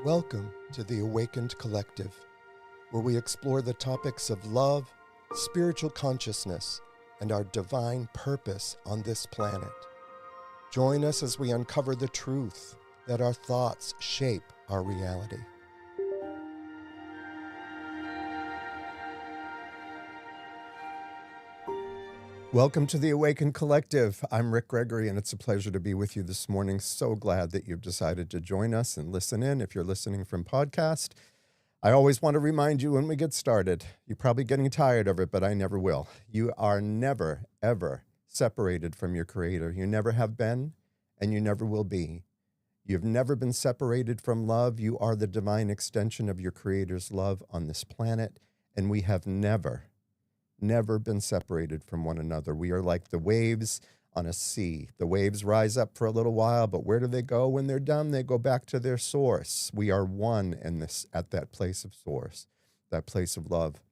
Welcome to the Awakened Collective, where we explore the topics of love, spiritual consciousness, and our divine purpose on this planet. Join us as we uncover the truth that our thoughts shape our reality. Welcome to the Awakened Collective. I'm Rick Gregory, and it's a pleasure to be with you this morning. So glad that you've decided to join us and listen in. If you're listening from podcast, I always want to remind you when we get started, you're probably getting tired of it, but I never will. You are never, ever separated from your Creator. You never have been, and you never will be. You've never been separated from love. You are the divine extension of your Creator's love on this planet, and we have never been separated from one another. We are like the waves on a sea. The waves rise up for a little while, but where do they go when they're done? They go back to their source. We are one in this, at that place of source, that place of love.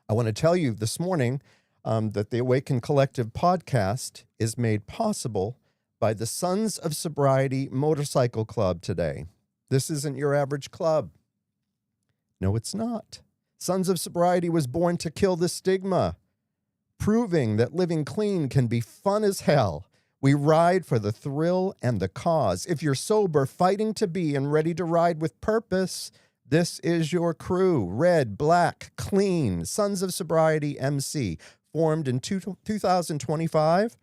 I want to tell you this morning that the Awakened Collective podcast is made possible by the Sons of Sobriety Motorcycle Club today. This isn't your average club. No, it's not. Sons of Sobriety was born to kill the stigma, proving that living clean can be fun as hell. We ride for the thrill and the cause. If you're sober, fighting to be, and ready to ride with purpose, this is your crew. Red, black, clean. Sons of Sobriety MC, formed in 2025.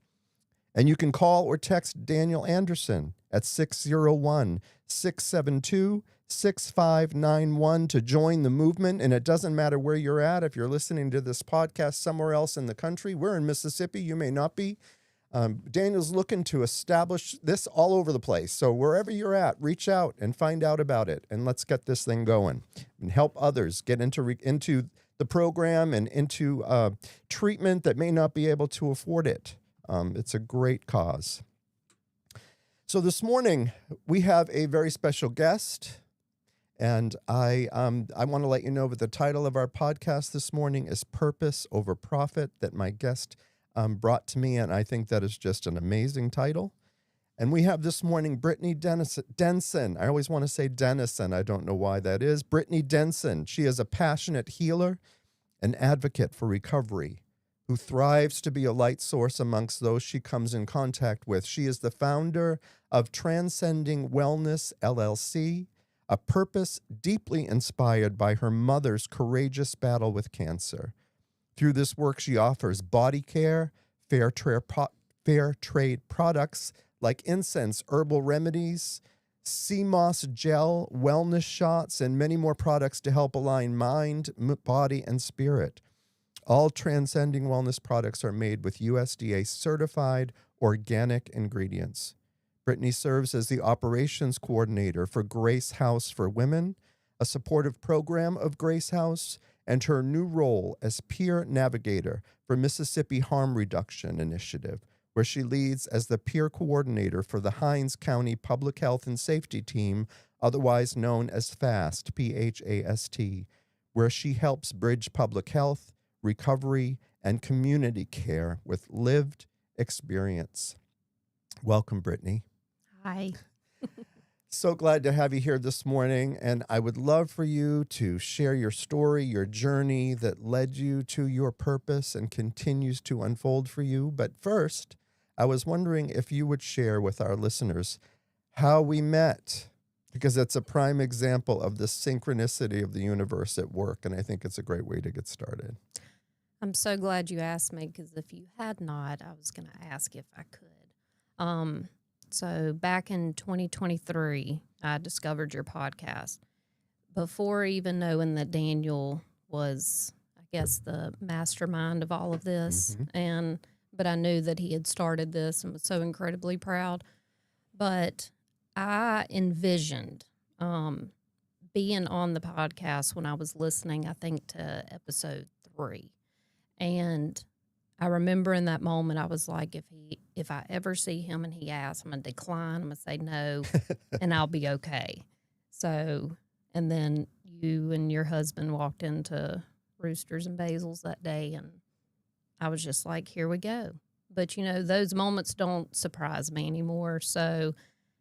And you can call or text Daniel Anderson at 601-672-6591 to join the movement. And it doesn't matter where you're at. If you're listening to this podcast somewhere else in the country, we're in Mississippi. You may not be. Daniel's looking to establish this all over the place. So wherever you're at, reach out and find out about it. And let's get this thing going and help others get into the program and into treatment that may not be able to afford it. It's a great cause. So this morning, we have a very special guest, and I want to let you know that the title of our podcast this morning is Purpose Over Profit, that my guest brought to me, and I think that is just an amazing title. And we have this morning Brittany Denson. I always want to say Denison. I don't know why that is. Brittany Denson. She is a passionate healer and advocate for recovery, who thrives to be a light source amongst those she comes in contact with. She is the founder of Transcending Wellness, LLC, a purpose deeply inspired by her mother's courageous battle with cancer. Through this work, she offers body care, fair trade products like incense, herbal remedies, sea moss gel, wellness shots, and many more products to help align mind, body, and spirit. All Transcending Wellness products are made with USDA-certified organic ingredients. Brittany serves as the operations coordinator for Grace House for Women, a supportive program of Grace House, and her new role as peer navigator for Mississippi Harm Reduction Initiative, where she leads as the peer coordinator for the Hinds County Public Health and Safety Team, otherwise known as FAST, P-H-A-S-T, where she helps bridge public health, recovery, and community care with lived experience. Welcome, Brittany. Hi. So glad to have you here this morning, and I would love for you to share your story, your journey that led you to your purpose and continues to unfold for you. But first, I was wondering if you would share with our listeners how we met, because it's a prime example of the synchronicity of the universe at work, and I think it's a great way to get started. I'm so glad you asked me, because if you had not, I was going to ask if I could. So back in 2023, I discovered your podcast. Before even knowing that Daniel was, I guess, the mastermind of all of this, but I knew that he had started this and was so incredibly proud. But I envisioned being on the podcast when I was listening, I think, to episode 3. And I remember in that moment, I was like, if I ever see him and he asks, I'm going to decline. I'm going to say no, and I'll be okay. So, and then you and your husband walked into Roosters and Basils that day, and I was just like, here we go. But, you know, those moments don't surprise me anymore. So,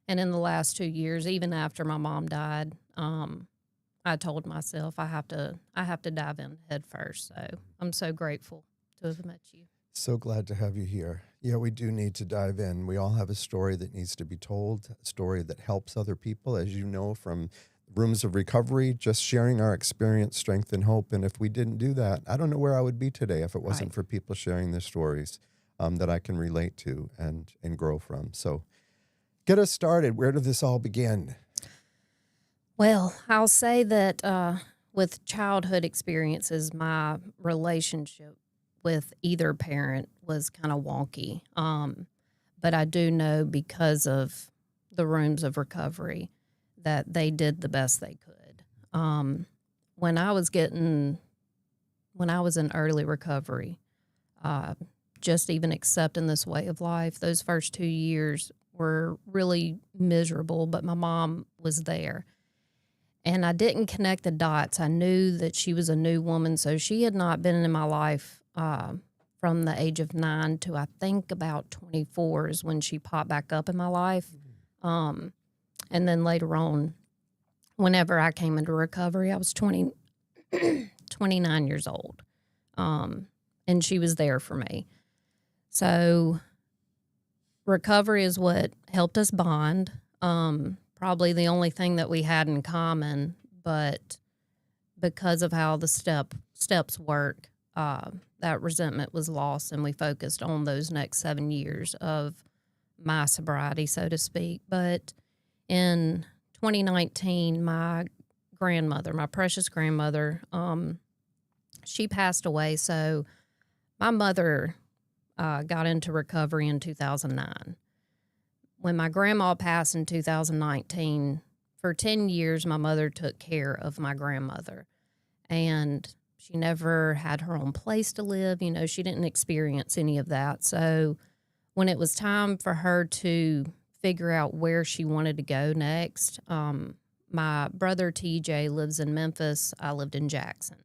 and in the last 2 years, even after my mom died, I told myself I have to dive in head first. So I'm so grateful to have met you. So glad to have you here. Yeah, we do need to dive in. We all have a story that needs to be told, a story that helps other people, as you know, from rooms of recovery, just sharing our experience, strength, and hope. And if we didn't do that, I don't know where I would be today if it wasn't Right. for people sharing their stories that I can relate to and grow from. So get us started. Where did this all begin? Well, I'll say that with childhood experiences, my relationship with either parent was kind of wonky. But I do know because of the rooms of recovery that they did the best they could. When I was in early recovery, just even accepting this way of life, those first 2 years were really miserable, but my mom was there. And I didn't connect the dots. I knew that she was a new woman, so she had not been in my life from the age of 9 to I think about 24 is when she popped back up in my life. And then later on, whenever I came into recovery, I was 29 years old. And she was there for me. So recovery is what helped us bond. Probably the only thing that we had in common, but because of how the steps work, that resentment was lost, and we focused on those next 7 years of my sobriety, so to speak. But in 2019, my grandmother, my precious grandmother, she passed away. So my mother got into recovery in 2009. When my grandma passed in 2019, for 10 years, my mother took care of my grandmother. And she never had her own place to live. You know, she didn't experience any of that. So when it was time for her to figure out where she wanted to go next, my brother TJ lives in Memphis. I lived in Jackson.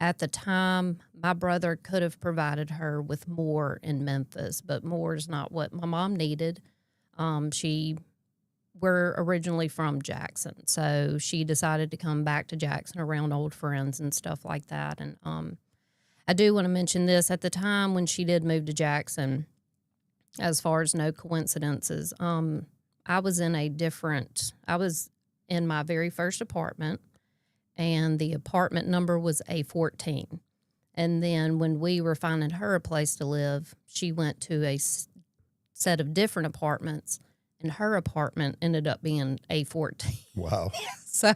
At the time, my brother could have provided her with more in Memphis, but more is not what my mom needed. We're originally from Jackson, so she decided to come back to Jackson around old friends and stuff like that. And I do want to mention this. At the time when she did move to Jackson, as far as no coincidences, I was in my very first apartment, and the apartment number was A14. And then when we were finding her a place to live, she went to a set of different apartments, and her apartment ended up being A14. Wow. So,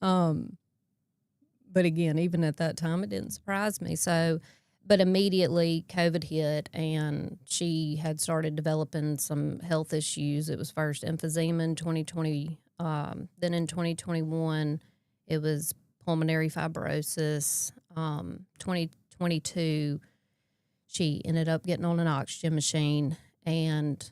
but again, even at that time, it didn't surprise me. So, but immediately COVID hit, and she had started developing some health issues. It was first emphysema in 2020. Then in 2021, it was pulmonary fibrosis. 2022, she ended up getting on an oxygen machine. And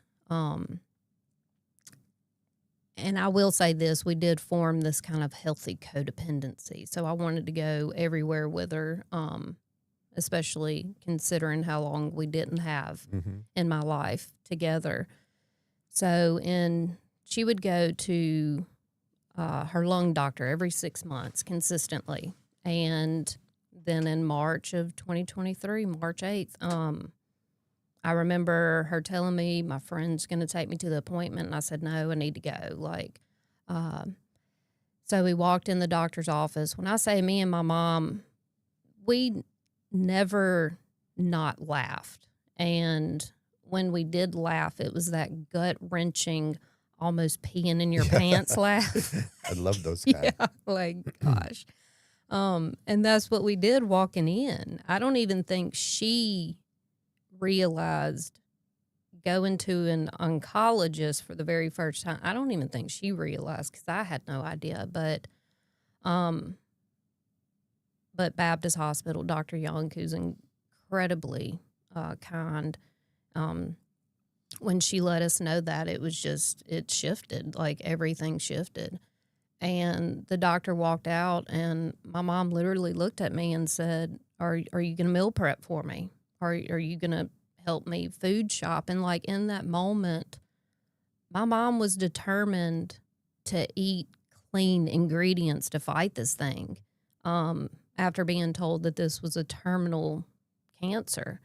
I will say this, we did form this kind of healthy codependency. So I wanted to go everywhere with her, especially considering how long we didn't have in my life together. So she would go to her lung doctor every 6 months consistently. And then in March of 2023, March 8th, I remember her telling me my friend's going to take me to the appointment. And I said, no, I need to go. So we walked in the doctor's office. When I say me and my mom, we never not laughed. And when we did laugh, it was that gut-wrenching, almost peeing in your pants laugh. I love those guys. Yeah, like, gosh. And that's what we did walking in. I don't even think she realized going to an oncologist for the very first time. I don't even think she realized, because I had no idea. But Baptist Hospital, Dr. Young, who's incredibly kind, when she let us know that, it shifted, like everything shifted. And the doctor walked out, and my mom literally looked at me and said, are you going to meal prep for me? Are you going to help me food shop? And like in that moment, my mom was determined to eat clean ingredients to fight this thing, after being told that this was a terminal cancer.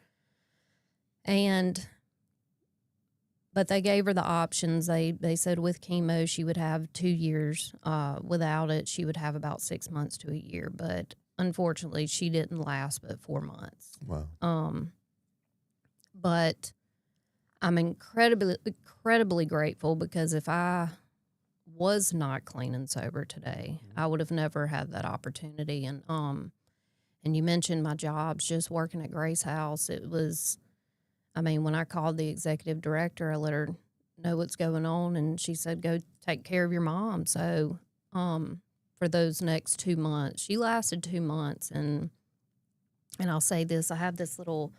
But they gave her the options. They said with chemo, she would have 2 years. Without it, she would have about 6 months to a year. But unfortunately, she didn't last but 4 months. Wow. But I'm incredibly grateful, because if I was not clean and sober today, I would have never had that opportunity. And you mentioned my jobs, just working at Grace House. It was, I mean, when I called the executive director, I let her know what's going on, and she said, go take care of your mom. So for those next 2 months, she lasted 2 months. And I'll say this, I have this little,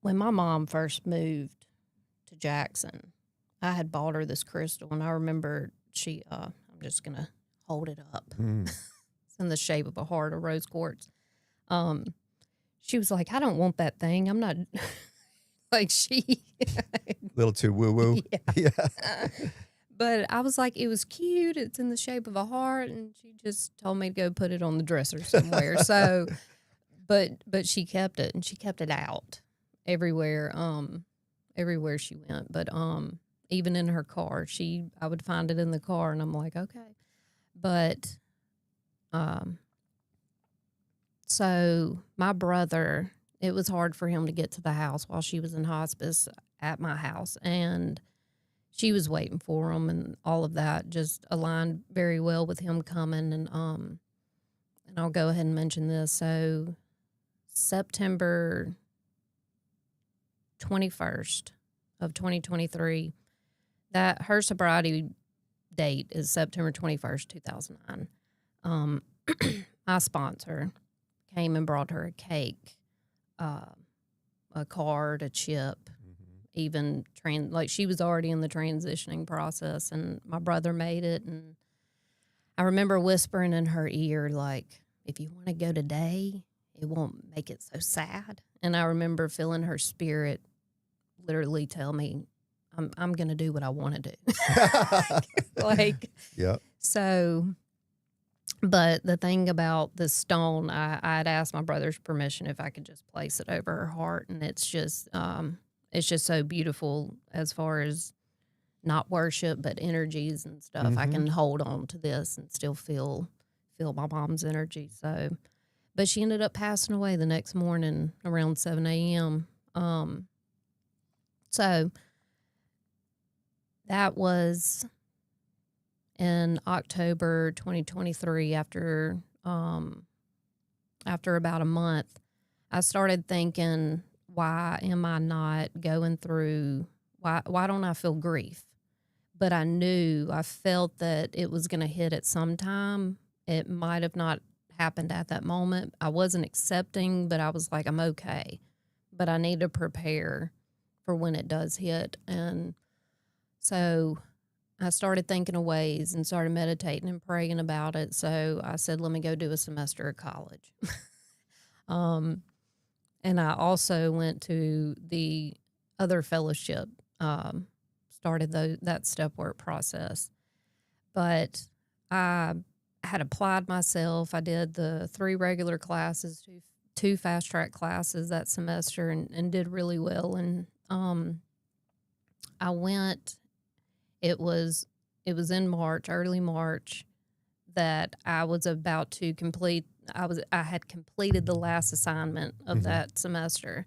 when my mom first moved to Jackson, I had bought her this crystal, and I remember I'm just going to hold it up. It's in the shape of a heart of rose quartz. She was like, I don't want that thing. I'm not like she. Little too woo-woo. Yeah. But I was like, it was cute. It's in the shape of a heart. And she just told me to go put it on the dresser somewhere. So, but she kept it, and she kept it out everywhere she went. But even in her car, I would find it in the car, and I'm like, okay. But so my brother, it was hard for him to get to the house while she was in hospice at my house, and she was waiting for him, and all of that just aligned very well with him coming. And I'll go ahead and mention this. So September 21st of 2023, that her sobriety date is September 21st, 2009. My sponsor came and brought her a cake, a card, a chip, even like she was already in the transitioning process, and my brother made it. And I remember whispering in her ear, like, if you want to go today, it won't make it so sad. And I remember feeling her spirit literally tell me, I'm going to do what I want to do. Like, yeah. So, but the thing about the stone, I had asked my brother's permission if I could just place it over her heart. And it's just so beautiful as far as not worship, but energies and stuff. I can hold on to this and still feel my mom's energy. So, but she ended up passing away the next morning around 7 a.m. So that was in October 2023. After about a month, I started thinking, why am I not going through, why don't I feel grief? But I felt that it was going to hit at some time. It might have not happened at that moment. I wasn't accepting, but I was like, I'm okay. But I need to prepare for when it does hit. And so I started thinking of ways and started meditating and praying about it. So I said, let me go do a semester of college. And I also went to the other fellowship, started that step work process. But I had applied myself. I did the 3 regular classes, 2 fast track classes that semester, and did really well. And I went, it was in March, early March, that I was about to complete. I had completed the last assignment of that semester,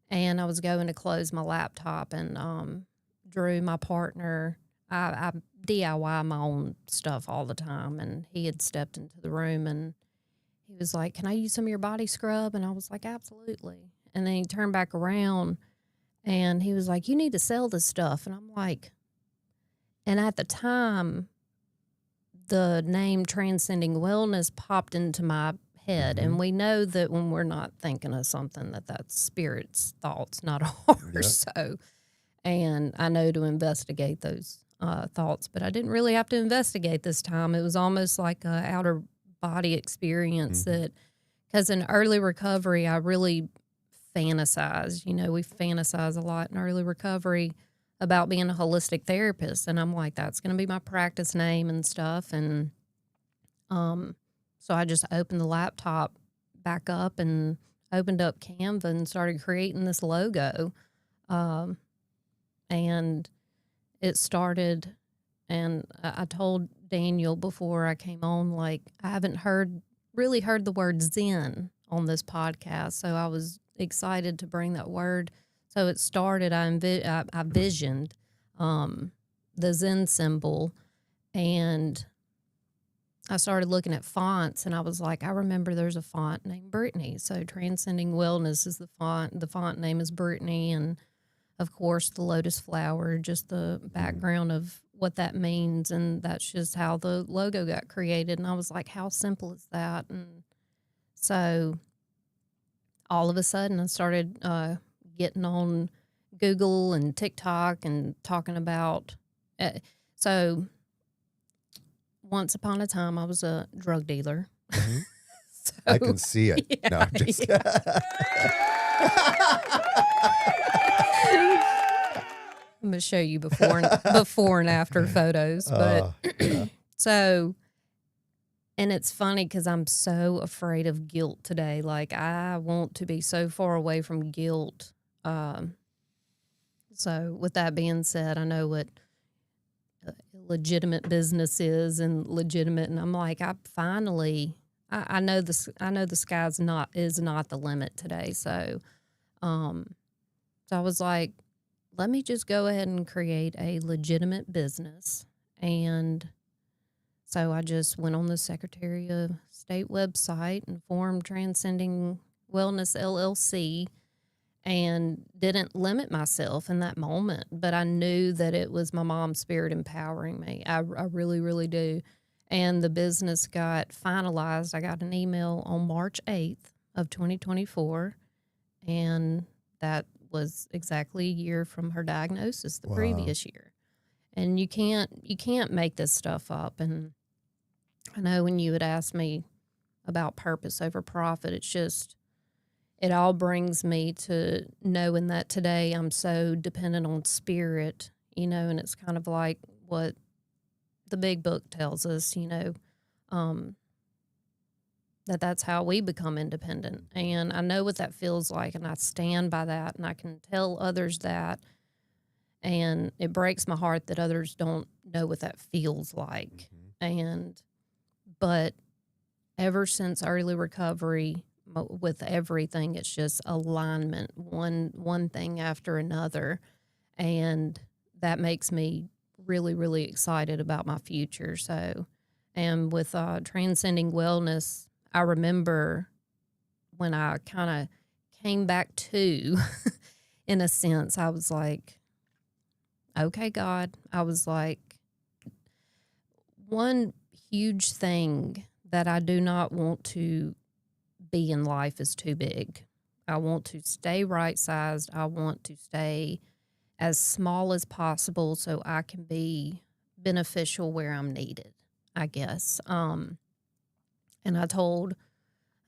and I was going to close my laptop, and Drew, my partner, I DIY my own stuff all the time, and he had stepped into the room, and he was like, can I use some of your body scrub? And I was like, absolutely. And then he turned back around, and he was like, you need to sell this stuff. And I'm like, and at the time, the name Transcending Wellness popped into my head. And we know that when we're not thinking of something, that's spirit's thoughts, not ours. Yeah. So, and I know to investigate those thoughts, but I didn't really have to investigate this time. It was almost like a outer body experience that, because in early recovery, I really fantasized. You know, we fantasize a lot in early recovery about being a holistic therapist. And I'm like, that's going to be my practice name and stuff. And so I just opened the laptop back up and opened up Canva and started creating this logo. And it started, and I told Daniel before I came on, like, I haven't really heard the word Zen on this podcast. So I was excited to bring that word. So it started, I visioned the Zen symbol, and I started looking at fonts, and I was like, I remember there's a font named Brittany. So Transcending Wellness is the font. The font name is Brittany. And of course, the lotus flower, just the background of what that means. And that's just how the logo got created. And I was like, how simple is that? And so all of a sudden, I started getting on Google and TikTok and talking about. So once upon a time, I was a drug dealer. Mm-hmm. So, I can see it. Yeah, No, I'm just I'm gonna show you before and after photos. But yeah. so, and it's funny because I'm so afraid of guilt today. Like, I want to be so far away from guilt. So with that being said, I know what legitimate business is and legitimate, and I'm like, I know this. I know the sky's is not the limit today. So, so I was like, let me just go ahead and create a legitimate business. And so I just went on the Secretary of State website and formed Transcending Wellness LLC, and didn't limit myself in that moment. But I knew that it was my mom's spirit empowering me. I really, really do. And the business got finalized. I got an email on March 8th of 2024, and that was exactly a year from her diagnosis the previous year. And you can't make this stuff up. And I know when you had asked me about purpose over profit, it all brings me to knowing that today I'm so dependent on spirit, and it's kind of like what the big book tells us, that's how we become independent. And I know what that feels like, and I stand by that, and I can tell others that. And it breaks my heart that others don't know what that feels like. But ever since early recovery, with everything, it's just alignment, one thing after another. And that makes me really, really excited about my future. So, and with Transcending Wellness, I remember when I kind of came back to, in a sense, I was like, okay, God, I was like, one huge thing that I do not want to be in life is too big. I want to stay right-sized. I want to stay as small as possible so I can be beneficial where I'm needed, I guess. And I told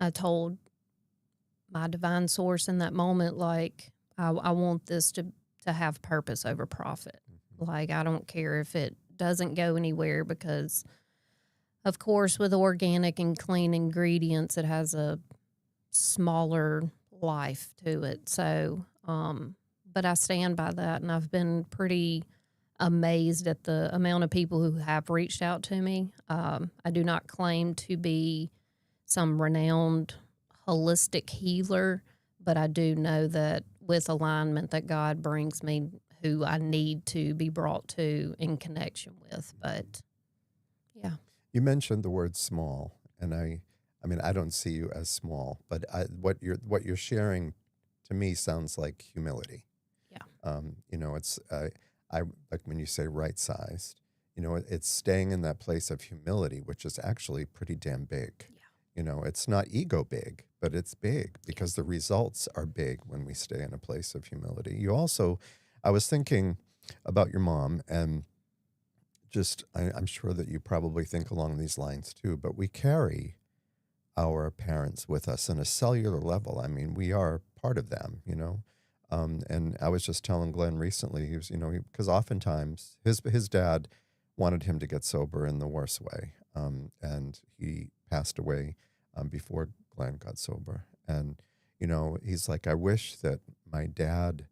my divine source in that moment, like, I want this to have purpose over profit. Like, I don't care if it doesn't go anywhere, because, of course, with organic and clean ingredients, it has a smaller life to it. So, but I stand by that, and I've been pretty amazed at the amount of people who have reached out to me. I do not claim to be some renowned holistic healer, but I do know that with alignment that God brings me who I need to be brought to in connection with. But yeah. You mentioned the word small, and I mean, I don't see you as small, but what you're sharing to me sounds like humility. Yeah. It's I like when you say right-sized. It's staying in that place of humility, which is actually pretty damn big. Yeah. It's not ego big, but it's big because the results are big when we stay in a place of humility. You also, I was thinking about your mom, and just I'm sure that you probably think along these lines too, but we carry our parents with us on a cellular level. I mean, we are part of them, And I was just telling Glenn recently, he was, because oftentimes his dad wanted him to get sober in the worst way. And he passed away before Glenn got sober. And, he's like, I wish that my dad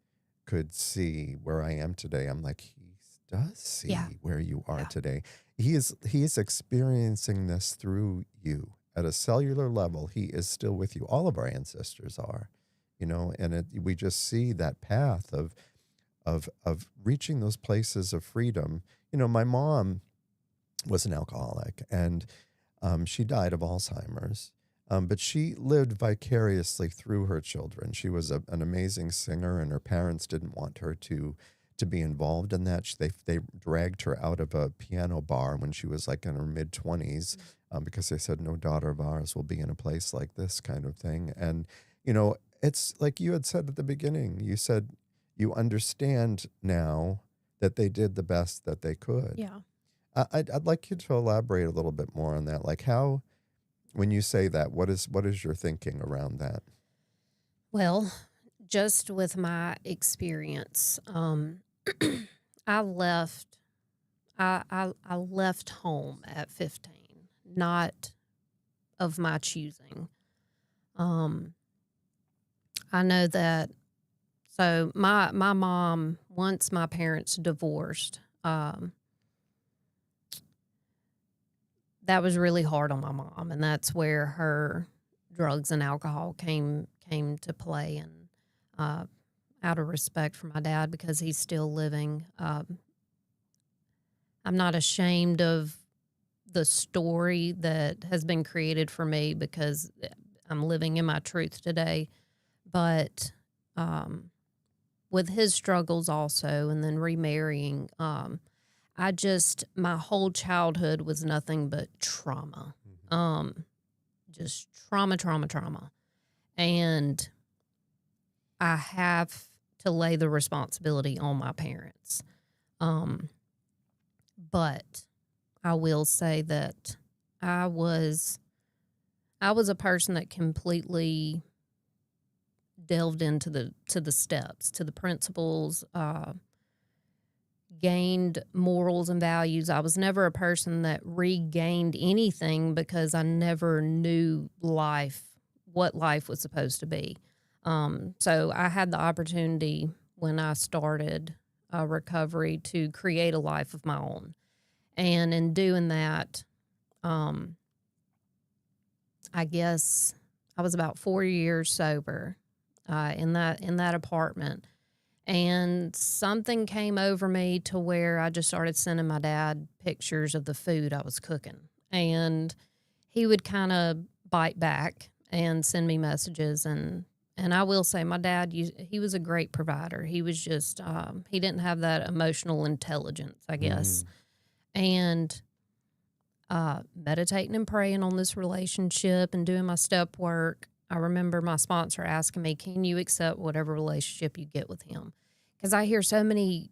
could see where I am today. I'm like, he does see Yeah. where you are Yeah. today. He is experiencing this through you at a cellular level. He is still with you. All of our ancestors are, and we just see that path of reaching those places of freedom. My mom was an alcoholic, and she died of Alzheimer's. But she lived vicariously through her children. She was an amazing singer, and her parents didn't want her to be involved in that. They dragged her out of a piano bar when she was like in her mid-20s because they said, no daughter of ours will be in a place like this, kind of thing. And, it's like you had said at the beginning. You said you understand now that they did the best that they could. Yeah. I'd like you to elaborate a little bit more on that. Like how, when you say that, what is your thinking around that? Well, just with my experience, I left. I left home at 15, not of my choosing. I know that. So my mom, once my parents divorced, that was really hard on my mom, and that's where her drugs and alcohol came to play. And out of respect for my dad, because he's still living, I'm not ashamed of the story that has been created for me because I'm living in my truth today. But with his struggles also, and then remarrying, my whole childhood was nothing but trauma. Just trauma. And I have to lay the responsibility on my parents. But I will say that I was a person that completely delved into the steps, to the principles, gained morals and values. I was never a person that regained anything because I never knew what life was supposed to be. So I had the opportunity when I started recovery to create a life of my own. And in doing that, I guess I was about 4 years sober in that apartment. And something came over me to where I just started sending my dad pictures of the food I was cooking. And he would kind of bite back and send me messages. And I will say my dad, he was a great provider. He was just, he didn't have that emotional intelligence, I guess. And meditating and praying on this relationship and doing my step work, I remember my sponsor asking me, can you accept whatever relationship you get with him? Because I hear so many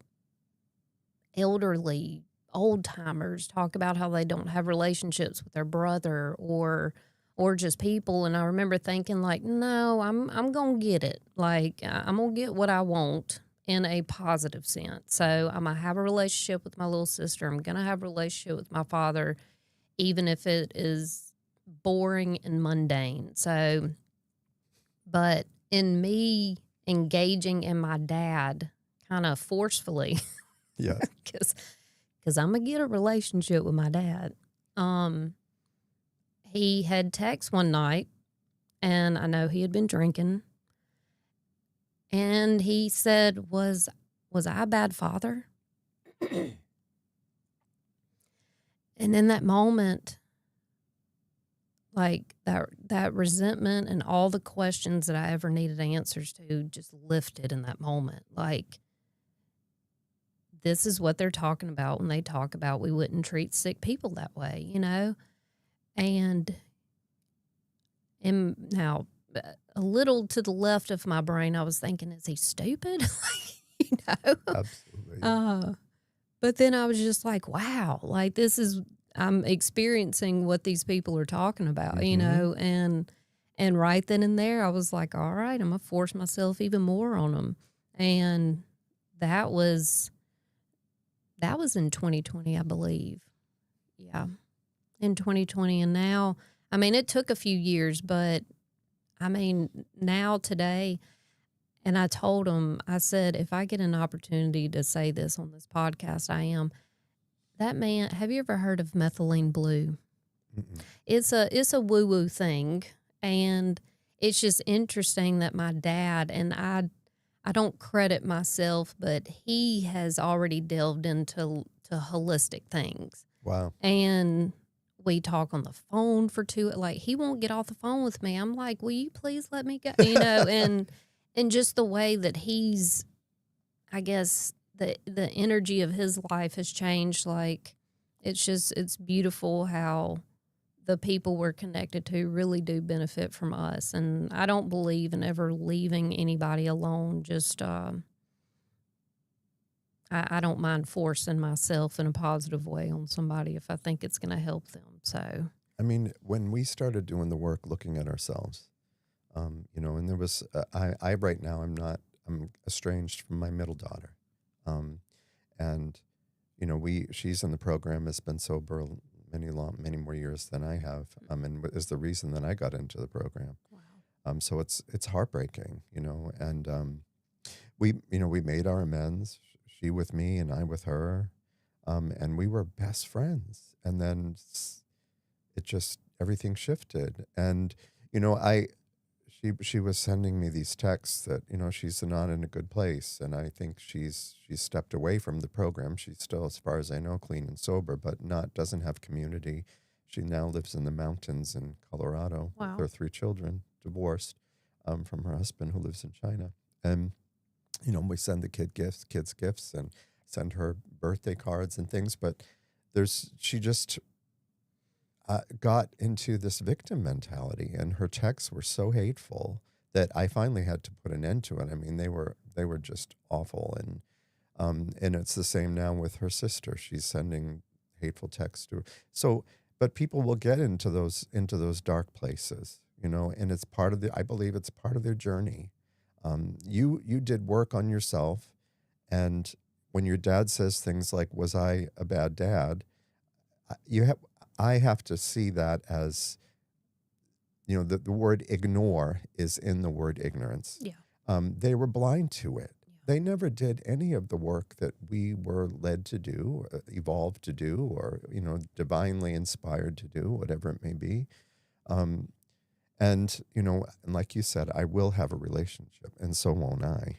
elderly old-timers talk about how they don't have relationships with their brother or just people. And I remember thinking, like, no, I'm going to get it. Like, I'm going to get what I want in a positive sense. So I'm going to have a relationship with my little sister. I'm going to have a relationship with my father, even if it is boring and mundane. So, but in me engaging in my dad kind of forcefully, Yeah, because I'm going to get a relationship with my dad. He had text one night, and I know he had been drinking, and he said, was I a bad father? And in that moment, like that resentment and all the questions that I ever needed answers to just lifted in that moment. Like, this is what they're talking about when they talk about we wouldn't treat sick people that way, you know? And now, a little to the left of my brain, I was thinking, is he stupid? You know? absolutely. But then I was just like, wow, like I'm experiencing what these people are talking about, you know? And right then and there, I was like, all right, I'm going to force myself even more on them. And that was in 2020, I believe. Yeah, in 2020. And now, I mean, it took a few years, but I mean, now today, and I told him, I said, if I get an opportunity to say this on this podcast, I am. That man, have you ever heard of methylene blue? Mm-mm. It's a woo woo thing, and it's just interesting that my dad, and I don't credit myself, but he has already delved into holistic things. Wow. And we talk on the phone for like he won't get off the phone with me. I'm like, will you please let me go? And just the way that he's, I guess the energy of his life has changed. Like it's beautiful how the people we're connected to really do benefit from us. And I don't believe in ever leaving anybody alone. Just, I don't mind forcing myself in a positive way on somebody if I think it's going to help them. So, I mean, when we started doing the work, looking at ourselves, and there was, I right now, I'm estranged from my middle daughter. And, she's in the program, has been sober many more years than I have, and is the reason that I got into the program. wow. So it's heartbreaking, and we made our amends, she with me and I with her, and we were best friends. And then it just everything shifted, and she was sending me these texts that she's not in a good place, and I think she's stepped away from the program. She's still, as far as I know, clean and sober, but doesn't have community. She now lives in the mountains in Colorado with Wow. her 3 children, divorced from her husband who lives in China. And we send the kids gifts, and send her birthday cards and things, but she just got into this victim mentality, and her texts were so hateful that I finally had to put an end to it. I mean, they were just awful, and it's the same now with her sister. She's sending hateful texts to her. So, but people will get into those dark places, and it's part of I believe it's part of their journey. You did work on yourself, and when your dad says things like, "Was I a bad dad?" I have to see that as, the word ignore is in the word ignorance. Yeah. They were blind to it. Yeah. They never did any of the work that we were led to do, evolved to do, or, divinely inspired to do, whatever it may be. And like you said, I will have a relationship, and so won't I,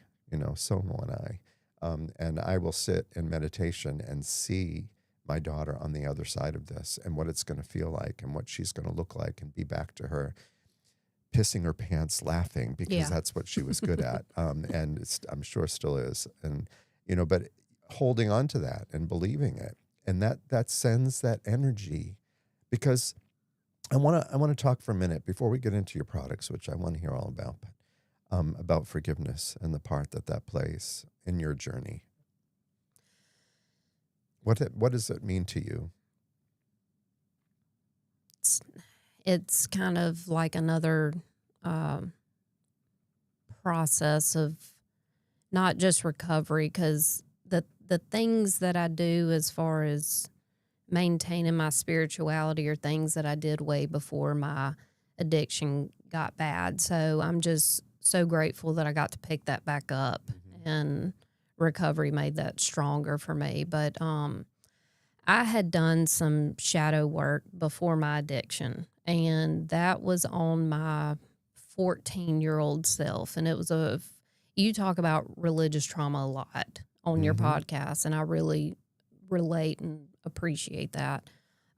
so won't I. And I will sit in meditation and see my daughter on the other side of this, and what it's going to feel like, and what she's going to look like, and be back to her pissing her pants laughing, because Yeah. that's what she was good at. And I'm sure still is. And, but holding on to that and believing it, and that sends that energy. Because I want to talk for a minute before we get into your products, which I want to hear all about, but about forgiveness and the part that plays in your journey. What does it mean to you? It's kind of like another process of not just recovery, because the things that I do as far as maintaining my spirituality are things that I did way before my addiction got bad. So I'm just so grateful that I got to pick that back up, and recovery made that stronger for me. But I had done some shadow work before my addiction, and that was on my 14-year-old self. And it was you talk about religious trauma a lot on your podcast, and I really relate and appreciate that.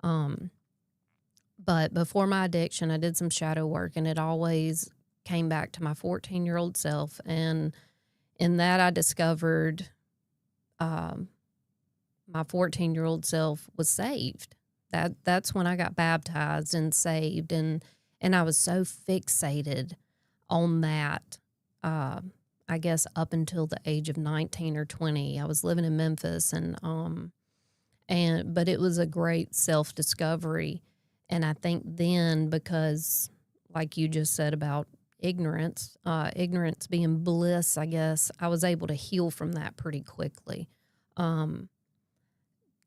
But before my addiction, I did some shadow work, and it always came back to my 14-year-old self. And in that, I discovered my 14-year-old self was saved. That's when I got baptized and saved, and I was so fixated on that. I guess up until the age of 19 or 20, I was living in Memphis, but it was a great self-discovery. And I think then, because like you just said about ignorance being bliss, I guess, I was able to heal from that pretty quickly.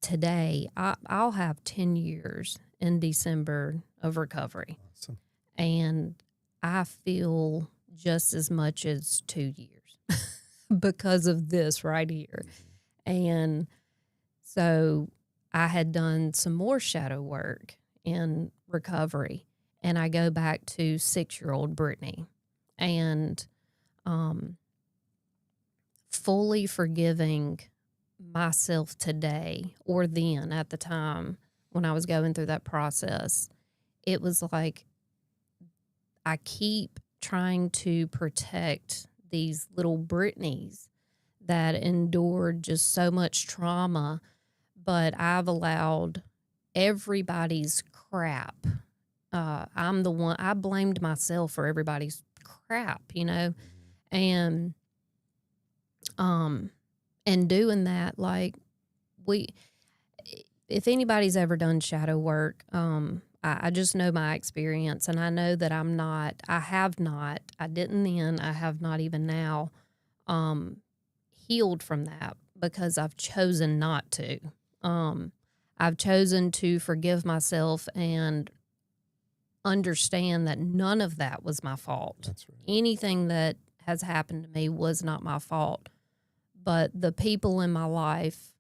Today, I'll have 10 years in December of recovery. Awesome. And I feel just as much as 2 years because of this right here. And so I had done some more shadow work in recovery, and I go back to 6-year-old Brittany and fully forgiving myself today or then at the time when I was going through that process. It was like I keep trying to protect these little Britneys that endured just so much trauma, but I've allowed everybody's crap. I'm the one, I blamed myself for everybody's crap, you know, and doing that, like if anybody's ever done shadow work, I just know my experience, and I know that I didn't then, I have not even now, healed from that because I've chosen not to. I've chosen to forgive myself and understand that none of that was my fault. That's right. Anything that has happened to me was not my fault. But the people in my life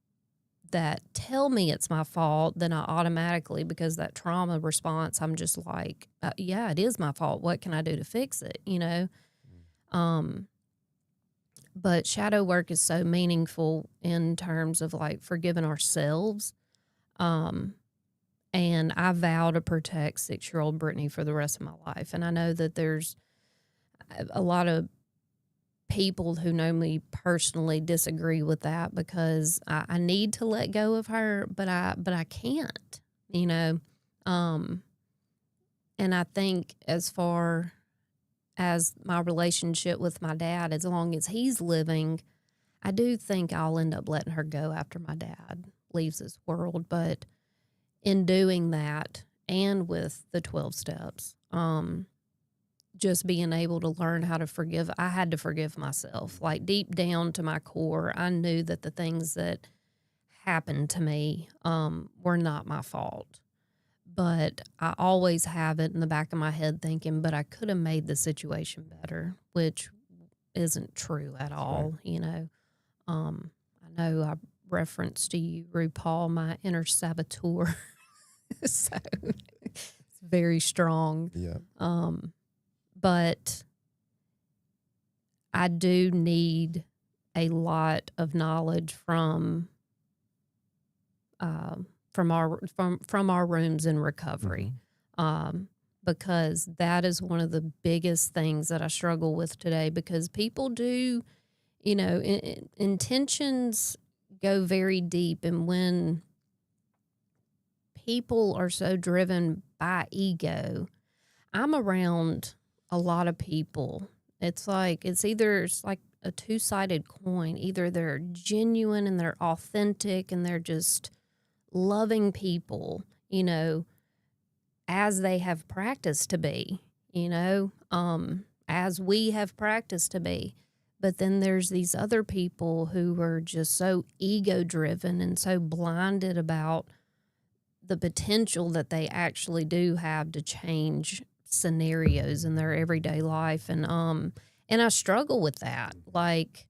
that tell me it's my fault, then I automatically, because that trauma response, I'm just like, yeah, it is my fault. What can I do to fix it? You know? But shadow work is so meaningful in terms of like forgiving ourselves. And I vow to protect 6-year-old Brittany for the rest of my life. And I know that there's a lot of people who know me personally disagree with that because I need to let go of her, but I can't, you know. And I think as far as my relationship with my dad, as long as he's living, I do think I'll end up letting her go after my dad leaves this world. But in doing that, and with the 12 steps, just being able to learn how to forgive, I had to forgive myself. Like deep down to my core, I knew that the things that happened to me were not my fault. But I always have it in the back of my head thinking, but I could have made the situation better, which isn't true at all, right. You know. I know I referenced to you, RuPaul, my inner saboteur. So it's very strong. Yeah. But I do need a lot of knowledge from our rooms in recovery, because that is one of the biggest things that I struggle with today. Because people do, you know, intentions go very deep, and when people are so driven by ego, I'm around a lot of people. It's like it's like a two-sided coin. Either they're genuine and they're authentic and they're just loving people, you know, as they have practiced to be, you know, as we have practiced to be. But then there's these other people who are just so ego-driven and so blinded about the potential that they actually do have to change scenarios in their everyday life. And I struggle with that, like,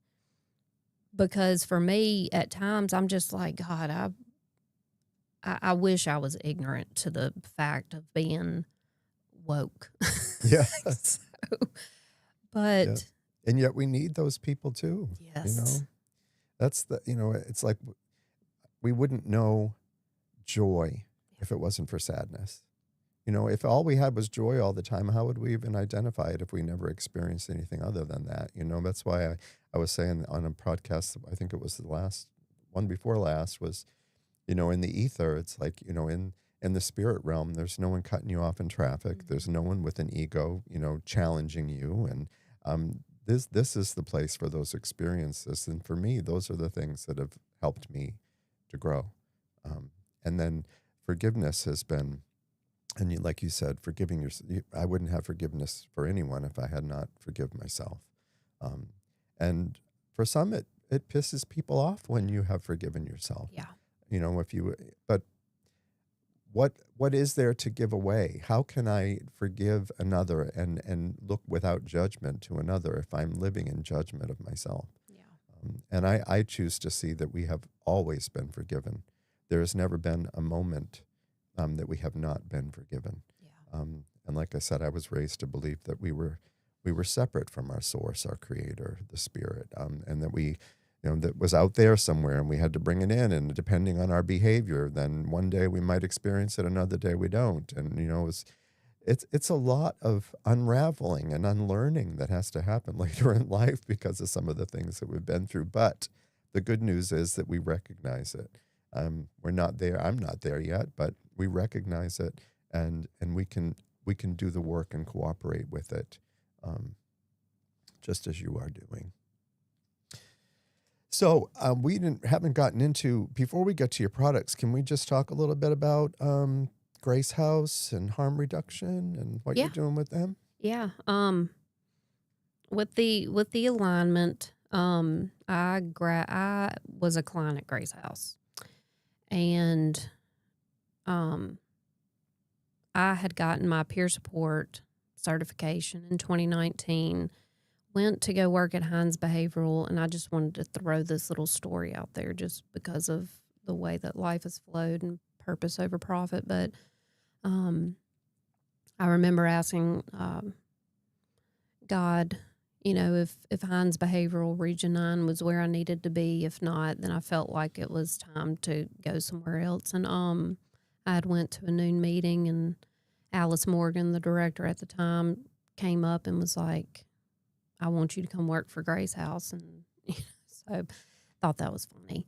because for me at times I'm just like, God, I wish I was ignorant to the fact of being woke. Yeah. But yeah. And yet we need those people too. Yes. You know, that's it's like we wouldn't know joy if it wasn't for sadness. You know, if all we had was joy all the time, how would we even identify it if we never experienced anything other than that? You know, that's why I was saying on a podcast, I think it was the last one before last, was, you know, in the ether, it's like, you know, in the spirit realm, there's no one cutting you off in traffic. There's no one with an ego, you know, challenging you. And this is the place for those experiences. And for me, those are the things that have helped me to grow. And then forgiveness has been And like you said, forgiving yourself, I wouldn't have forgiveness for anyone if I had not forgive myself. Um, and for some, it pisses people off when you have forgiven yourself. Yeah. But what is there to give away? How can I forgive another and look without judgment to another if I'm living in judgment of myself? Yeah. And I choose to see that we have always been forgiven. There has never been a moment that we have not been forgiven. Yeah. And like I said, I was raised to believe that we were separate from our source, our creator, the spirit, and that that was out there somewhere and we had to bring it in. And depending on our behavior, then one day we might experience it, another day we don't. And, it's a lot of unraveling and unlearning that has to happen later in life because of some of the things that we've been through. But the good news is that we recognize it. We're not there. I'm not there yet, but we recognize it, and we can do the work and cooperate with it, just as you are doing. So we haven't gotten into, before we get to your products, can we just talk a little bit about Grace House and harm reduction and what Yeah. you're doing with them? Yeah. With the alignment, I was a client at Grace House, and I had gotten my peer support certification in 2019. Went to go work at Hines Behavioral, and I just wanted to throw this little story out there just because of the way that life has flowed and purpose over profit. But I remember asking God, if Hines Behavioral Region 9 was where I needed to be. If not, then I felt like it was time to go somewhere else. And I had went to a noon meeting, and Alice Morgan, the director at the time, came up and was like, I want you to come work for Grace House. And so thought that was funny.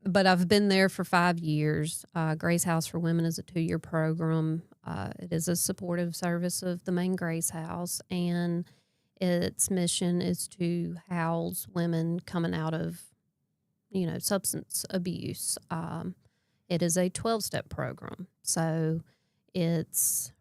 But I've been there for 5 years. Grace House for Women is a 2-year program. It is a supportive service of the main Grace House, and its mission is to house women coming out of, substance abuse. It is a 12-step program. So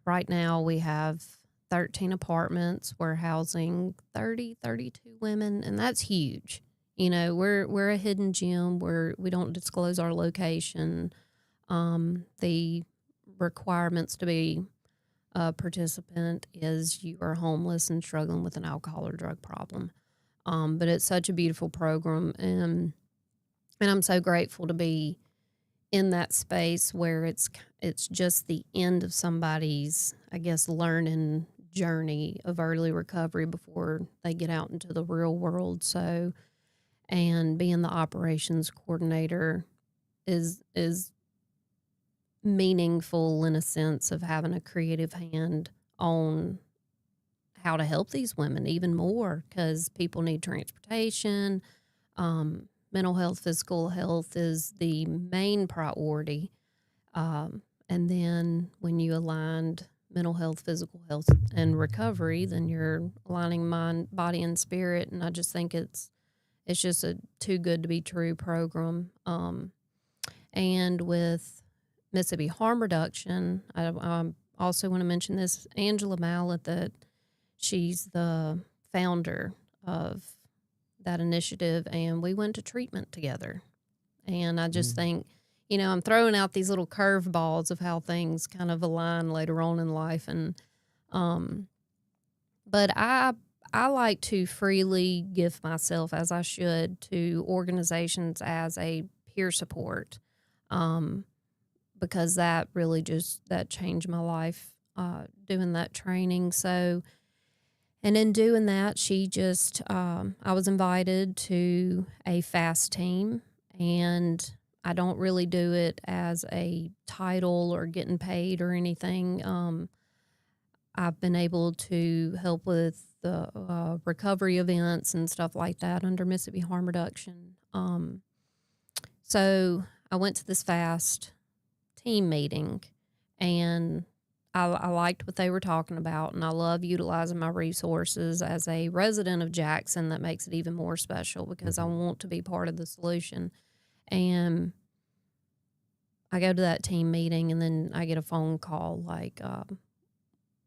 right now we have 13 apartments. We're housing 32 women, and that's huge. We're a hidden gem. We don't disclose our location. The requirements to be a participant is you are homeless and struggling with an alcohol or drug problem. But it's such a beautiful program, and I'm so grateful to be in that space where it's just the end of somebody's, I guess, learning journey of early recovery before they get out into the real world. So, and being the operations coordinator is meaningful in a sense of having a creative hand on how to help these women even more, because people need transportation. Mental health, physical health is the main priority. And then when you aligned mental health, physical health, and recovery, then you're aligning mind, body, and spirit. And I just think it's just a too good to be true program. And with Mississippi Harm Reduction, I also want to mention this, Angela Mallett, that she's the founder of that initiative, and we went to treatment together. And I just think, I'm throwing out these little curveballs of how things kind of align later on in life. And, but I like to freely give myself, as I should, to organizations as a peer support, because that really that changed my life, doing that training. So, and in doing that, I was invited to a fast team, and I don't really do it as a title or getting paid or anything. I've been able to help with the recovery events and stuff like that under Mississippi Harm Reduction. So I went to this fast team meeting, and I liked what they were talking about, and I love utilizing my resources as a resident of Jackson. That makes it even more special because I want to be part of the solution. And I go to that team meeting, and then I get a phone call like,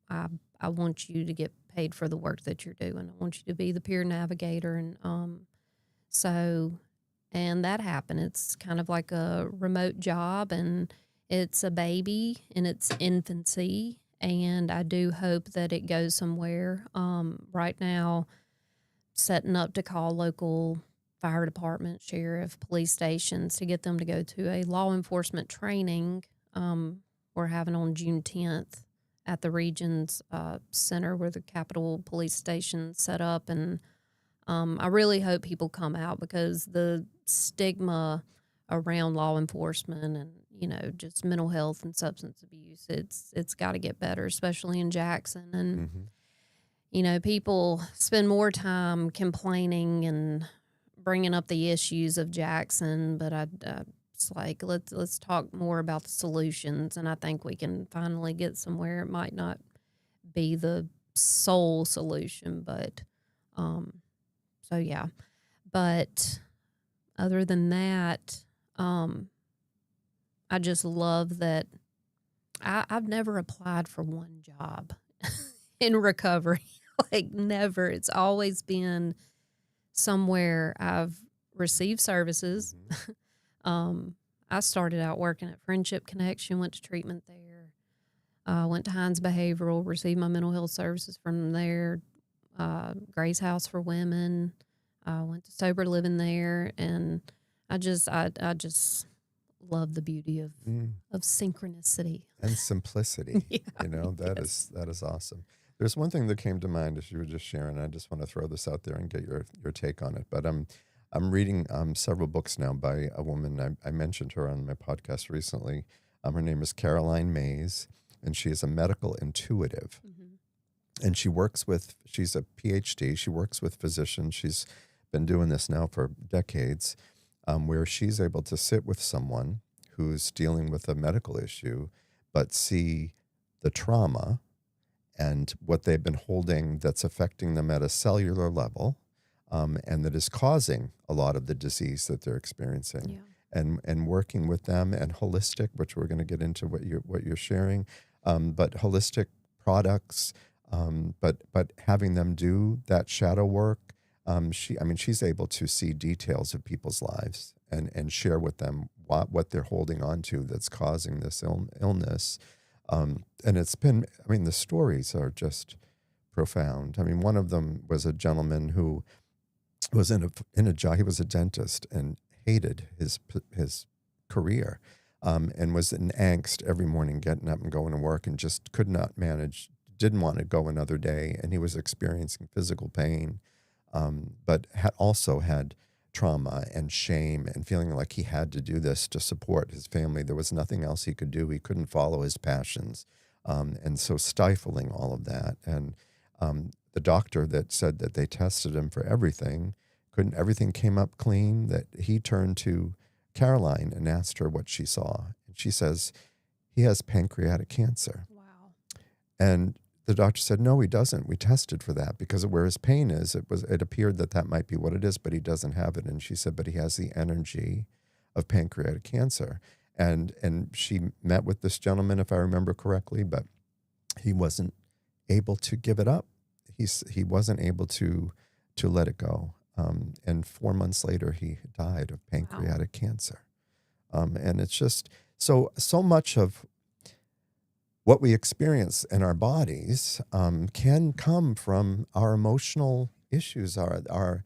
I I want you to get paid for the work that you're doing. I want you to be the peer navigator, and so and that happened. It's kind of like a remote job, and it's a baby in its infancy, and I do hope that it goes somewhere. Right now, setting up to call local fire department, sheriff, police stations to get them to go to a law enforcement training we're having on June 10th at the Regions Center where the Capitol Police Station set up. And I really hope people come out, because the stigma around law enforcement and, you know, just mental health and substance abuse, it's got to get better, especially in Jackson. And Mm-hmm. you know, people spend more time complaining and bringing up the issues of Jackson, but it's like, let's talk more about the solutions, and I think we can finally get somewhere. It might not be the sole solution, but so yeah. But other than that, I just love that I've never applied for one job in recovery. Like, never. It's always been somewhere I've received services. I started out working at Friendship Connection, went to treatment there, went to Hines Behavioral, received my mental health services from there, Grace House for Women, went to sober living there, and I just love the beauty of synchronicity And simplicity. Yeah, You know, that is awesome. There's one thing that came to mind as you were just sharing. I just want to throw this out there and get your take on it. But I'm reading several books now by a woman. I mentioned her on my podcast recently. Her name is Caroline Mays, and she is a medical intuitive. And she's a PhD. She works with physicians. She's been doing this now for decades, where she's able to sit with someone who's dealing with a medical issue, but see the trauma and what they've been holding that's affecting them at a cellular level, and that is causing a lot of the disease that they're experiencing. Yeah. And working with them, and holistic, which we're going to get into what you're sharing, but holistic products, but having them do that shadow work. She's able to see details of people's lives and share with them what they're holding on to that's causing this illness. And it's been, the stories are just profound. One of them was a gentleman who was in a job. He was a dentist and hated his career, and was in angst every morning, getting up and going to work, and just could not manage, didn't want to go another day. And he was experiencing physical pain, but had also had trauma and shame and feeling like he had to do this to support his family. There was nothing else he could do. He couldn't follow his passions. And so stifling all of that. And the doctor that said that they tested him for everything, everything came up clean, that he turned to Caroline and asked her what she saw. And she says, he has pancreatic cancer. Wow. And the doctor said, no, he doesn't. We tested for that because of where his pain is. It appeared that might be what it is, but he doesn't have it. And she said, but he has the energy of pancreatic cancer. And she met with this gentleman, if I remember correctly, but he wasn't able to give it up. He wasn't able to let it go. And 4 months later, he died of pancreatic cancer. And it's just so much of what we experience in our bodies can come from our emotional issues, our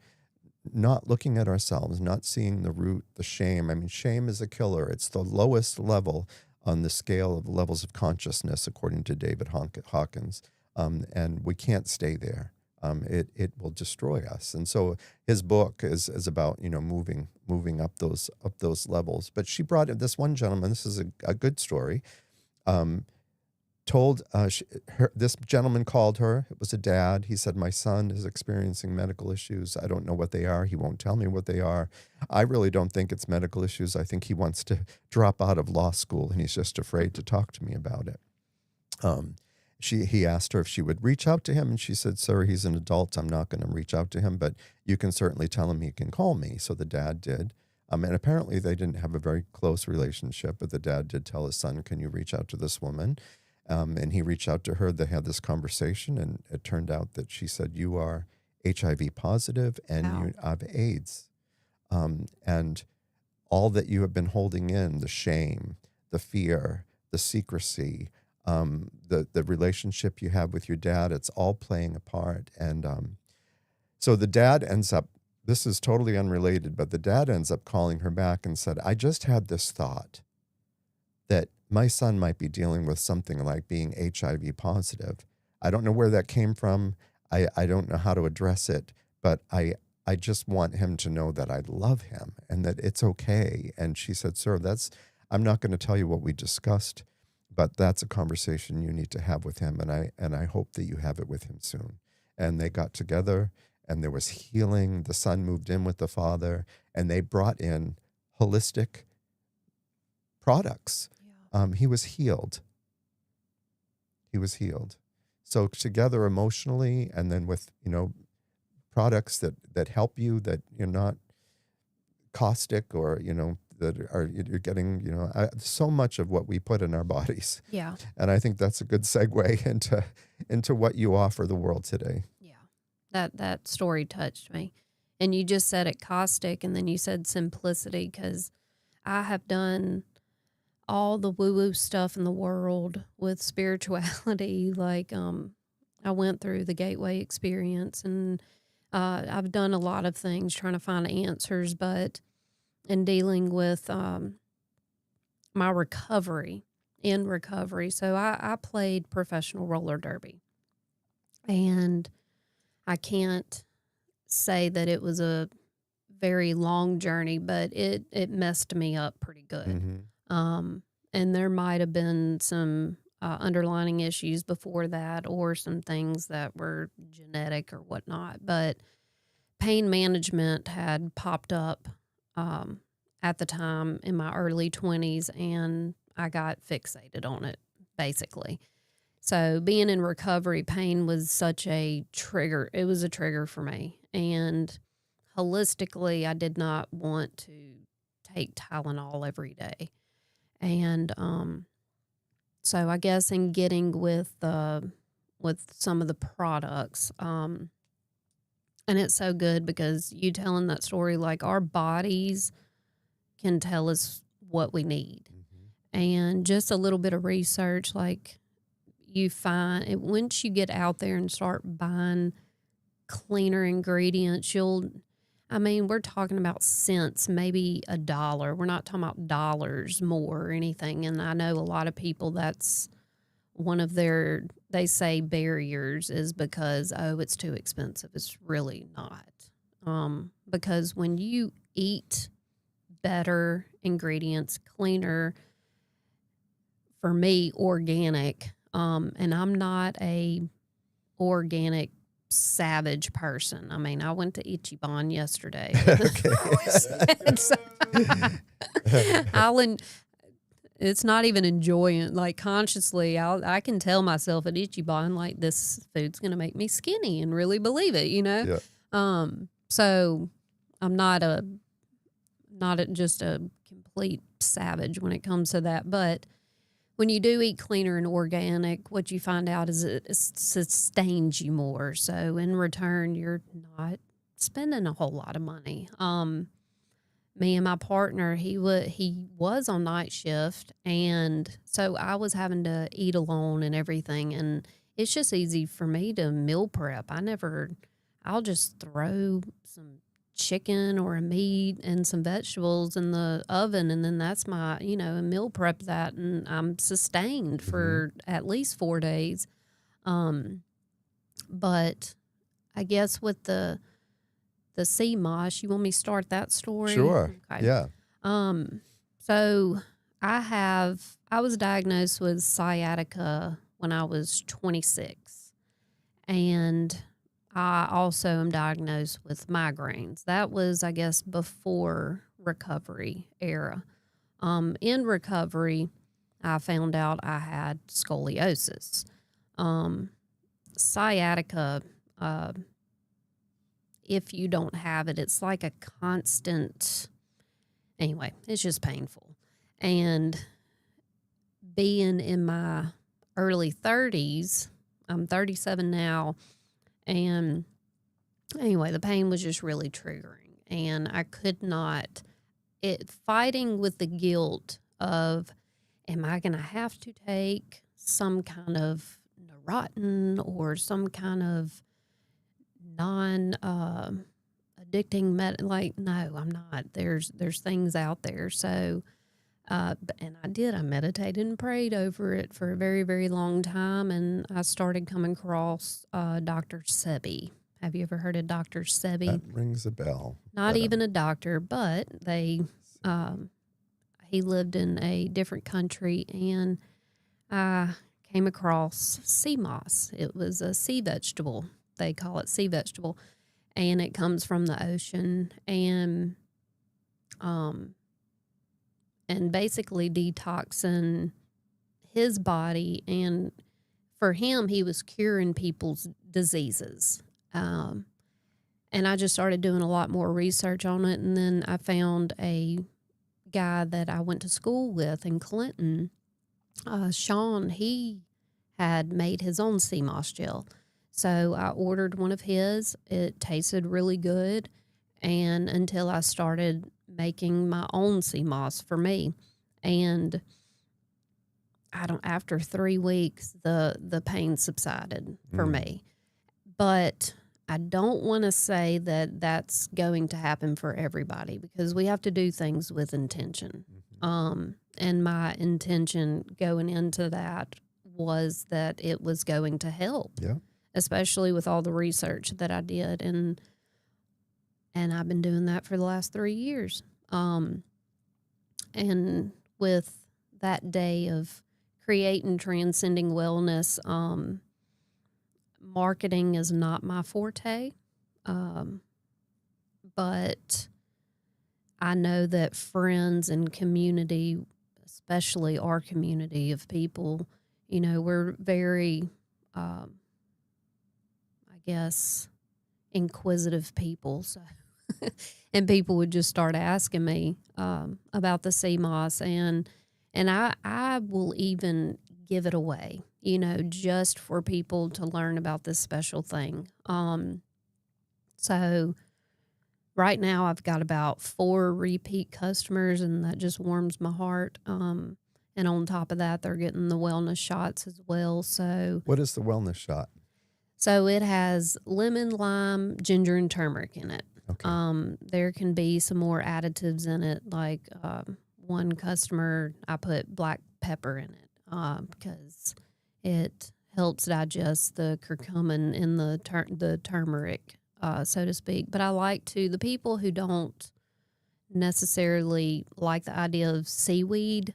not looking at ourselves, not seeing the root, the shame. Shame is a killer. It's the lowest level on the scale of levels of consciousness, according to David Hawkins. And we can't stay there. It will destroy us. And so his book is about, moving up those levels. But she brought this one gentleman. This is a good story. This gentleman called her. It was a dad. He said, my son is experiencing medical issues. I don't know what they are. He won't tell me what they are. I really don't think it's medical issues. I think he wants to drop out of law school, and he's just afraid to talk to me about it. He asked her if she would reach out to him, and she said, sir, he's an adult. I'm not going to reach out to him, but you can certainly tell him he can call me. So the dad did. And apparently they didn't have a very close relationship, but the dad did tell his son, can you reach out to this woman? And he reached out to her. They had this conversation, and it turned out that she said, you are HIV positive and Wow. you have AIDS. And all that you have been holding in, the shame, the fear, the secrecy, the relationship you have with your dad, it's all playing a part. And so the dad ends up, this is totally unrelated, but the dad ends up calling her back and said, I just had this thought that my son might be dealing with something like being HIV positive. I don't know where that came from. I don't know how to address it, but I just want him to know that I love him and that it's okay. And she said, sir, I'm not going to tell you what we discussed, but that's a conversation you need to have with him. And I hope that you have it with him soon. And they got together and there was healing. The son moved in with the father and they brought in holistic products. Yeah. He was healed. He was healed. So together emotionally, and then with, products that help you, that you're not caustic or, that you're getting, so much of what we put in our bodies. Yeah. And I think that's a good segue into what you offer the world today. Yeah. That story touched me. And you just said it caustic, and then you said simplicity, because I have done all the woo-woo stuff in the world with spirituality. Like, I went through the Gateway experience, and I've done a lot of things trying to find answers, but in dealing with my recovery, so I played professional roller derby, and I can't say that it was a very long journey, but it messed me up pretty good. Mm-hmm. And there might have been some underlining issues before that, or some things that were genetic or whatnot. But pain management had popped up at the time in my early 20s, and I got fixated on it, basically. So being in recovery, pain was such a trigger. It was a trigger for me. And holistically, I did not want to take Tylenol every day. And so I guess in getting with some of the products, and it's so good because you telling that story, like, our bodies can tell us what we need. Mm-hmm. And just a little bit of research, like, you find it, once you get out there and start buying cleaner ingredients, we're talking about cents, maybe $1. We're not talking about dollars more or anything. And I know a lot of people, that's one of their, they say, barriers is because, oh, it's too expensive. It's really not. Because when you eat better ingredients, cleaner, for me, organic, and I'm not a organic savage person. I went to Ichiban yesterday. It's not even enjoying, like, consciously, I can tell myself at Ichiban, like, this food's going to make me skinny, and really believe it, Yeah. So I'm not just a complete savage when it comes to that. But when you do eat cleaner and organic, what you find out is it sustains you more. So in return, you're not spending a whole lot of money. Me and my partner, he was on night shift, and so I was having to eat alone and everything. And it's just easy for me to meal prep. I'll just throw some chicken or a meat and some vegetables in the oven, and then that's my, and meal prep that, and I'm sustained for at least 4 days. But I guess with the sea moss, you want me to start that story? Sure. Okay. Yeah. So I was diagnosed with sciatica when I was 26, and I also am diagnosed with migraines. That was, I guess, before recovery era. In recovery, I found out I had scoliosis. Sciatica, if you don't have it, it's like a constant, Anyway, it's just painful. And being in my early 30s, I'm 37 now, and anyway, the pain was just really triggering, and I could not, fighting with the guilt of, am I going to have to take some kind of Neurontin or some kind of non addicting like, no, I'm not. There's things out there. So, and I did. I meditated and prayed over it for a very, very long time, and I started coming across Dr. Sebi. Have you ever heard of Dr. Sebi? That rings a bell. Not even a doctor, but he lived in a different country, and I came across sea moss. It was a sea vegetable. They call it sea vegetable, and it comes from the ocean, and basically detoxing his body. And for him, he was curing people's diseases. And I just started doing a lot more research on it. And then I found a guy that I went to school with in Clinton, Sean. He had made his own sea moss gel. So I ordered one of his. It tasted really good. And until I started making my own sea moss for me. And after 3 weeks, the pain subsided for me. But I don't want to say that that's going to happen for everybody, because we have to do things with intention. And my intention going into that was that it was going to help, especially with all the research that I did. And I've been doing that for the last 3 years. And with that day of creating Transcending Wellness, marketing is not my forte, but I know that friends and community, especially our community of people, we're very, I guess, inquisitive people. So, and people would just start asking me about the sea moss, and I will even give it away, just for people to learn about this special thing. So right now I've got about 4 repeat customers, and that just warms my heart. And on top of that, they're getting the wellness shots as well. So what is the wellness shot? So it has lemon, lime, ginger, and turmeric in it. Okay. There can be some more additives in it. Like one customer, I put black pepper in it because it helps digest the curcumin in the turmeric, so to speak. But I like the people who don't necessarily like the idea of seaweed,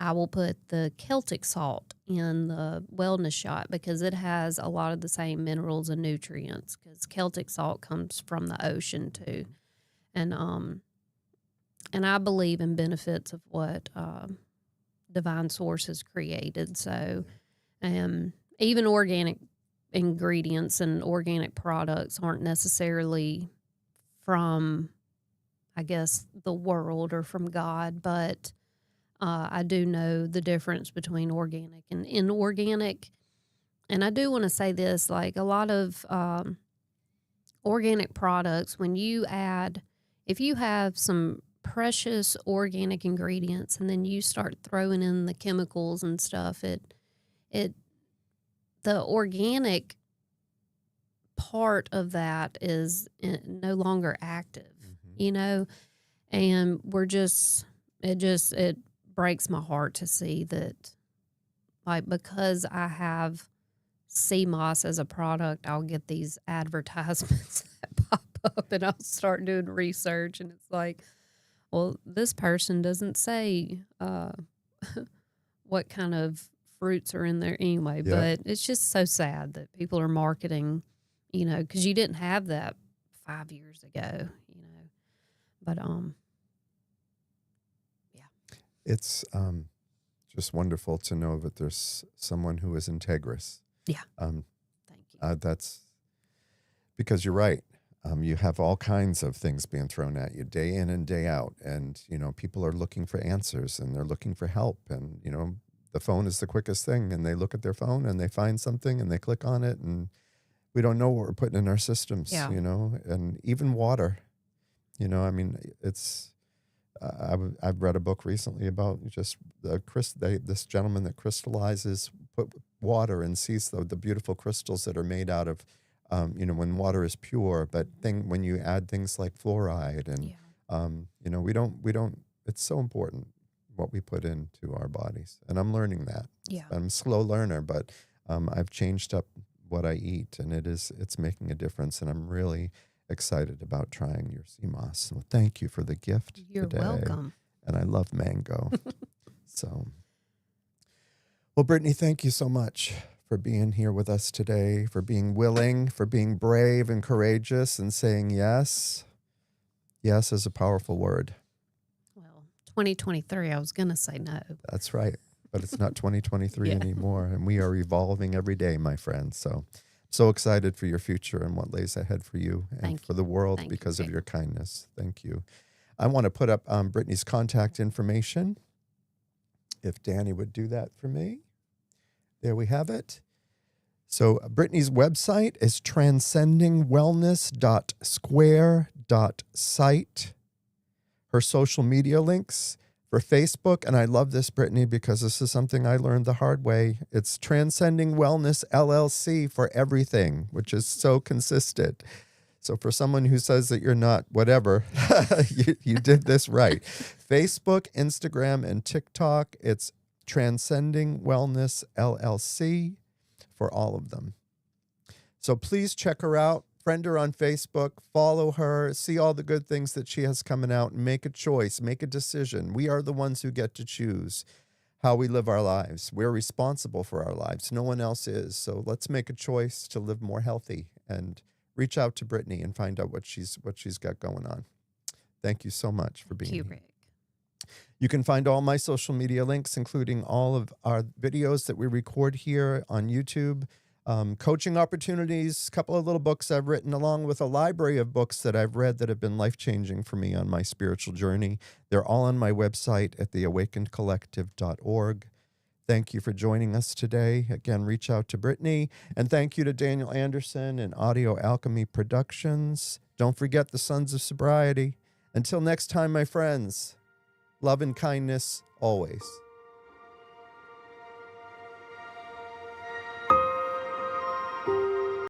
I will put the Celtic salt in the wellness shot because it has a lot of the same minerals and nutrients, because Celtic salt comes from the ocean too. And I believe in benefits of what divine source has created. So even organic ingredients and organic products aren't necessarily from, I guess, the world or from God, but I do know the difference between organic and inorganic. And I do want to say this, like a lot of organic products, if you have some precious organic ingredients and then you start throwing in the chemicals and stuff, the organic part of that is no longer active, and it breaks my heart to see that, like, because I have sea moss as a product, I'll get these advertisements that pop up, and I'll start doing research, and it's like, well, this person doesn't say what kind of fruits are in there anyway. Yeah. But it's just so sad that people are marketing, because you didn't have that 5 years ago, But yeah. It's just wonderful to know that there's someone who is integrous. Yeah. Thank you. That's because you're right. You have all kinds of things being thrown at you day in and day out. And, people are looking for answers and they're looking for help. And, the phone is the quickest thing. And they look at their phone and they find something and they click on it. And we don't know what we're putting in our systems, Yeah. and even water, it's, I've read a book recently about just this gentleman that put water and sees the beautiful crystals that are made out of, when water is pure, but when you add things like fluoride and, we don't, it's so important what we put into our bodies. And I'm learning that. Yeah. I'm a slow learner, but I've changed up what I eat and it's making a difference. And I'm really excited about trying your sea moss. So thank you for the gift You're today. welcome. And I love mango. So, well, Brittany, thank you so much for being here with us today, for being willing, for being brave and courageous and saying yes. Yes is a powerful word. Well, 2023, I was going to say no. That's right. But it's not 2023 Yeah. anymore. And we are evolving every day, my friend. So excited for your future and what lays ahead for you and for the world because of your kindness. Thank you. I want to put up Brittany's contact information. If Danny would do that for me. There we have it. So Brittany's website is transcendingwellness.square.site. Her social media links for Facebook, and I love this, Brittany, because this is something I learned the hard way. It's Transcending Wellness LLC for everything, which is so consistent. So for someone who says that you're not whatever, you did this right. Facebook, Instagram, and TikTok, it's Transcending Wellness LLC for all of them. So please check her out. Friend her on Facebook, follow her, see all the good things that she has coming out, and make a choice, make a decision. We are the ones who get to choose how we live our lives. We're responsible for our lives. No one else is. So let's make a choice to live more healthy and reach out to Brittany and find out what she's got going on. Thank you so much for being here. Rick. You can find all my social media links, including all of our videos that we record here on YouTube, coaching opportunities, a couple of little books I've written, along with a library of books that I've read that have been life-changing for me on my spiritual journey. They're all on my website at theawakenedcollective.org. Thank you for joining us today. Again, reach out to Brittany. And thank you to Daniel Anderson and Audio Alchemy Productions. Don't forget the Sons of Sobriety. Until next time, my friends, love and kindness always.